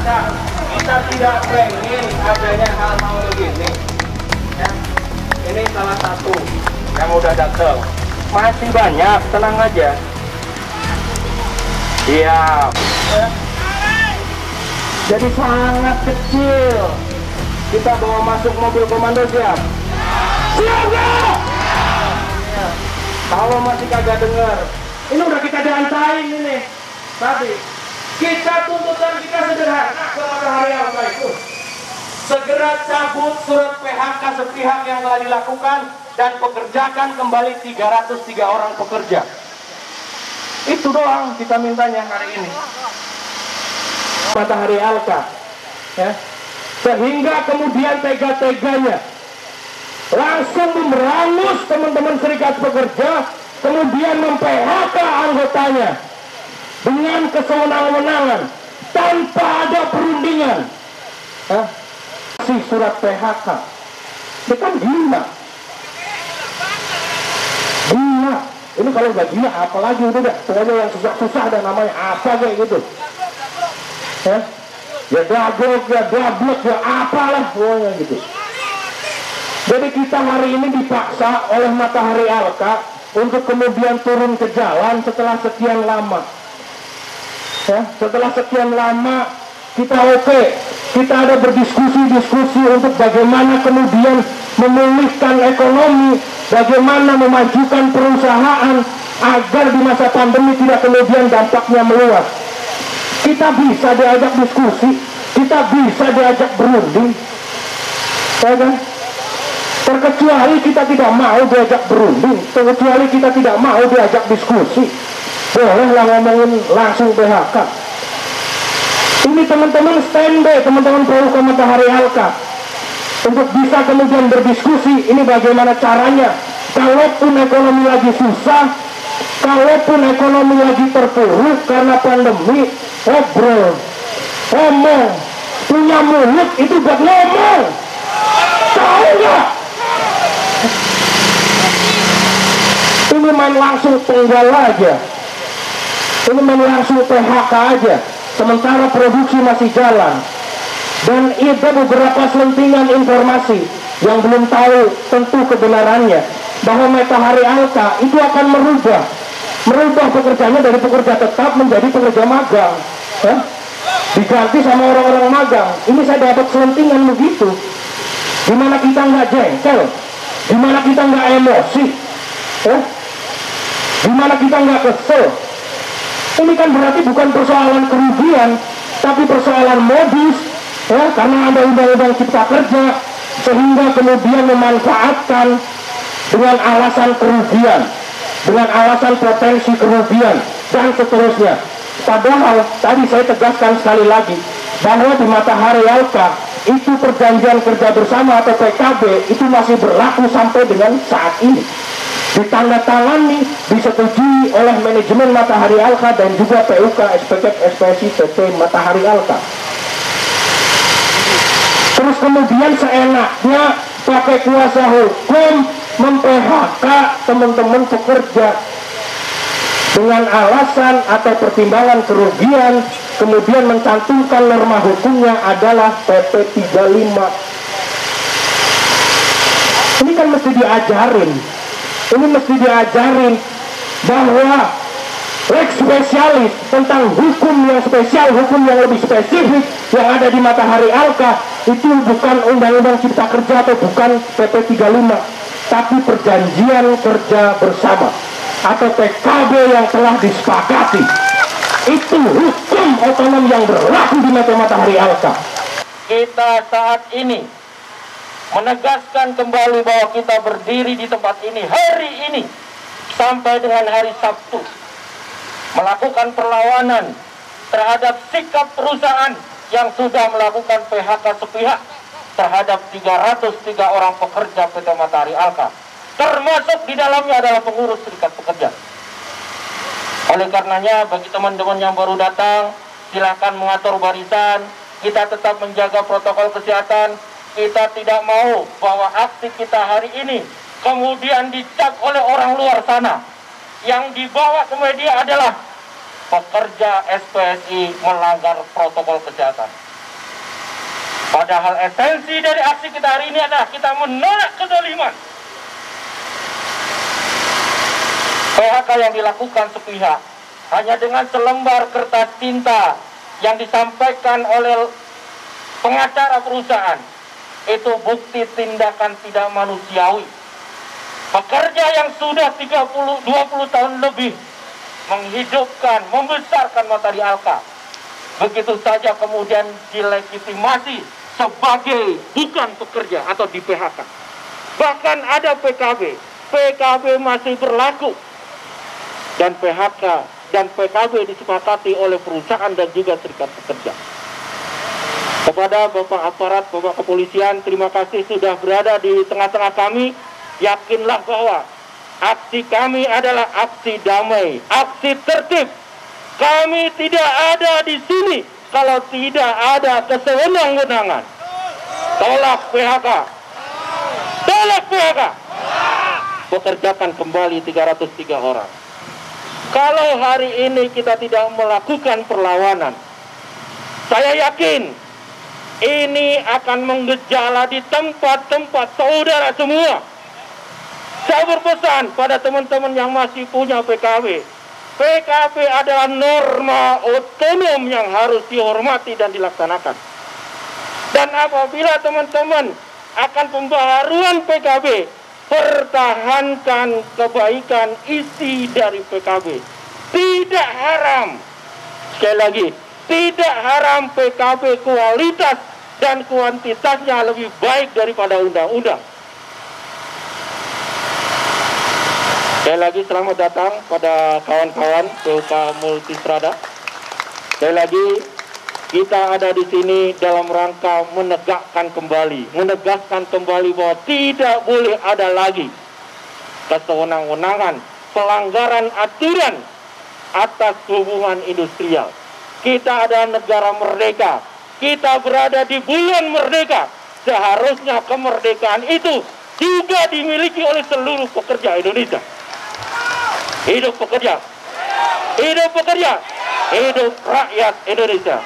kita tidak pengen adanya hal-hal begini ya. Ini salah satu yang udah datang, masih banyak, tenang aja. Siap ya. Jadi sangat kecil kita bawa masuk mobil komando, siap? Siap gak? Ya. Kalau masih kagak dengar, ini udah kita diantain ini tadi. Kita tuntutan kita sederhana ke Matahari Alka itu segera cabut surat PHK sepihak yang telah dilakukan dan pekerjakan kembali 303 orang pekerja. Itu doang kita mintanya hari ini. Matahari Alka ya. Sehingga kemudian tega-teganya langsung memerangus teman-teman serikat pekerja, kemudian mem-PHK anggotanya dengan kesewenang-wenangan tanpa ada perundingan. Si surat PHK ini kan gila. Ini kalau nggak gila apalagi, udah deh pokoknya yang susah-susah dan namanya apa kayak gitu ya dablek ya dablek ya apalah pokoknya gitu. Jadi kita hari ini dipaksa oleh Matahari Alka untuk kemudian turun ke jalan setelah sekian lama. Setelah sekian lama kita kita ada berdiskusi untuk bagaimana kemudian memulihkan ekonomi, bagaimana memajukan perusahaan agar di masa pandemi tidak kemudian dampaknya meluas. Kita bisa diajak diskusi, kita bisa diajak berunding, ya kan? Terkecuali kita tidak mau diajak berunding, terkecuali kita tidak mau diajak diskusi, bolehlah ngomongin langsung PHK. Ini teman-teman standby, teman-teman Pramuka Matahari Alka untuk bisa kemudian berdiskusi ini bagaimana caranya. Kalaupun ekonomi lagi susah, kalaupun ekonomi lagi terpuruk karena pandemi, ngobrol, ngomong, punya mulut itu buat ngomong, tahu nggak? Ini main langsung tenggal aja, ini main langsung PHK aja, sementara produksi masih jalan. Dan ada beberapa selentingan informasi yang belum tahu tentu kebenarannya, bahwa Matahari Alka itu akan merubah pekerjanya dari pekerja tetap menjadi pekerja magang, diganti sama orang-orang magang. Ini saya dapat selentingan begitu. Dimana kita nggak jengkel, dimana kita nggak emosi, dimana kita nggak kesel. Ini kan berarti bukan persoalan kerugian, tapi persoalan modus, karena ada undang-undang cipta kerja sehingga kemudian memanfaatkan dengan alasan kerugian, dengan alasan potensi kerugian dan seterusnya. Padahal tadi saya tegaskan sekali lagi bahwa di Matahari Alka itu perjanjian kerja bersama atau PKB itu masih berlaku sampai dengan saat ini, ditandatangani, disetujui oleh manajemen Matahari Alka dan juga PUK, SPK, SPSI, PT Matahari Alka. Terus kemudian seenaknya pakai kuasa hukum mem-PHK teman-teman pekerja dengan alasan atau pertimbangan kerugian, kemudian mencantumkan norma hukumnya adalah PP 35. Ini kan mesti diajarin, bahwa lex spesialis tentang hukum yang spesial, hukum yang lebih spesifik yang ada di Matahari Alka itu bukan undang-undang cipta kerja atau bukan PP 35, tapi perjanjian kerja bersama atau PKB yang telah disepakati. Itu hukum otonom yang berlaku di Matahari Alka. Kita saat ini menegaskan kembali bahwa kita berdiri di tempat ini hari ini sampai dengan hari Sabtu, melakukan perlawanan terhadap sikap perusahaan yang sudah melakukan PHK sepihak terhadap 303 orang pekerja PT Matahari Alka, termasuk di dalamnya adalah pengurus serikat pekerja. Oleh karenanya bagi teman-teman yang baru datang, silakan mengatur barisan. Kita tetap menjaga protokol kesehatan. Kita tidak mau bahwa aksi kita hari ini kemudian dicap oleh orang luar sana. Yang dibawa ke media adalah pekerja SPSI melanggar protokol kesehatan. Padahal esensi dari aksi kita hari ini adalah kita menolak kezaliman. PHK yang dilakukan sepihak hanya dengan selembar kertas tinta yang disampaikan oleh pengacara perusahaan, itu bukti tindakan tidak manusiawi. Pekerja yang sudah 20 tahun lebih menghidupkan, membesarkan Matahari Alka, begitu saja kemudian dilegitimasi sebagai bukan pekerja atau di PHK. Bahkan ada PKB masih berlaku, dan PHK dan PKB disepakati oleh perusahaan dan juga serikat pekerja. Kepada Bapak aparat, Bapak kepolisian, terima kasih sudah berada di tengah-tengah kami. Yakinlah bahwa aksi kami adalah aksi damai, aksi tertib. Kami tidak ada di sini kalau tidak ada kesewenang-wenangan. Tolak PHK. Tolak PHK. Pekerjakan kembali 303 orang. Kalau hari ini kita tidak melakukan perlawanan, saya yakin ini akan menggejala di tempat-tempat saudara semua. Saya berpesan pada teman-teman yang masih punya PKB. PKB adalah norma otonom yang harus dihormati dan dilaksanakan. Dan apabila teman-teman akan pembaharuan PKB, pertahankan kebaikan isi dari PKB. Tidak haram. Sekali lagi, tidak haram PKB kualitas dan kuantitasnya lebih baik daripada undang-undang. Sekali lagi selamat datang pada kawan-kawan PUK Multistrada. Sekali lagi kita ada di sini dalam rangka menegaskan kembali bahwa tidak boleh ada lagi kesewenang-wenangan, pelanggaran aturan atas hubungan industrial. Kita ada negara merdeka, kita berada di bulan merdeka. Seharusnya kemerdekaan itu juga dimiliki oleh seluruh pekerja Indonesia. Hidup pekerja, hidup pekerja, hidup rakyat Indonesia.